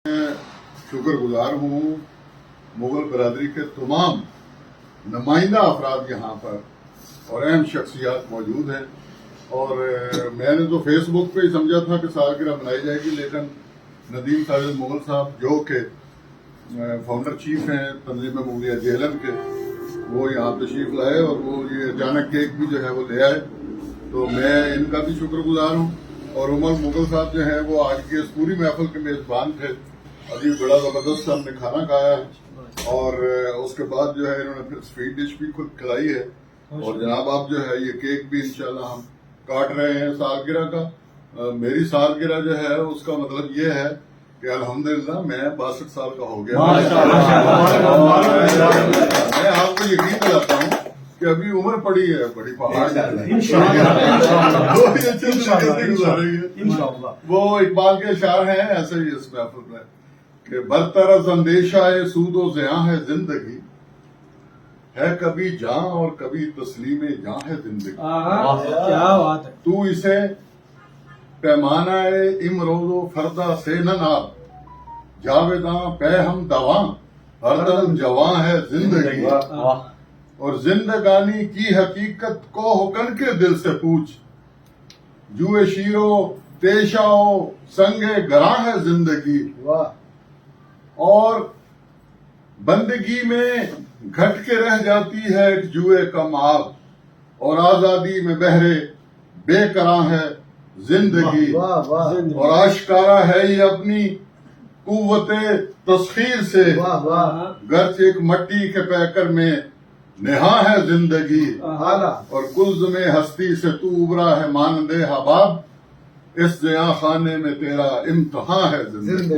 शुक्र गुजार हूँ मुगल बरादरी के तमाम नुमाइंदा अफराद यहाँ पर और अहम शख्सियात मौजूद हैं। और मैंने तो फेसबुक पे ही समझा था कि सालगिरह मनाई जाएगी, लेकिन नदीम साजिद मुगल साहब जो के फाउंडर चीफ हैं तंजीम मुगलिया जेहलन के, वो यहाँ तशरीफ लाए और वो ये अचानक केक भी जो है वो ले आए, तो मैं इनका भी शुक्रगुजार हूँ। और उमर मुगल साहब जो हैं वो आज की इस पूरी महफिल के मेज़बान थे। अभी बड़ा ज़बरदस्त हमने खाना खाया है और उसके बाद जो है इन्होंने फिर स्वीट डिश भी खुद खिलाई है। और जनाब आप जो है ये केक भी इंशाल्लाह हम काट रहे हैं सालगिरह का। मेरी सालगिरह जो है उसका मतलब ये है कि अल्हम्दुलिल्लाह मैं 62 साल का हो गया। मैं आपको यकीन दिलाता हूँ कि अभी उम्र पड़ी है, बड़ी पहाड़ वो इकबाल के अशार हैं ऐसे ही इस महफिल में कि बरतरफ अंदेशा है सूदो ज़ियां है जिंदगी, है कभी जां और कभी तस्लीम जां है जिंदगी। क्या बात है। तू इसे पैमाना इमरोज़ो फरदा से न नाप, जावेदां पे हम दवा हरदम जवां है जिंदगी। और जिंदगानी की हकीकत को होकर के दिल से पूछ, जुए शीरो पेशाओ संगे गरा है जिंदगी। और बंदगी में घट के रह जाती है एक जुए का माल, और आजादी में बहरे बेकरां है जिंदगी। और आश्कारा है ये अपनी कुव्वते तस्खीर से, गर्च एक मट्टी के पैकर में नेहा है जिंदगी। और कुल्ज़ में हस्ती से तू उबरा है मानदे हबाब, इस जया खाने में तेरा इम्तिहान है जिंदगी।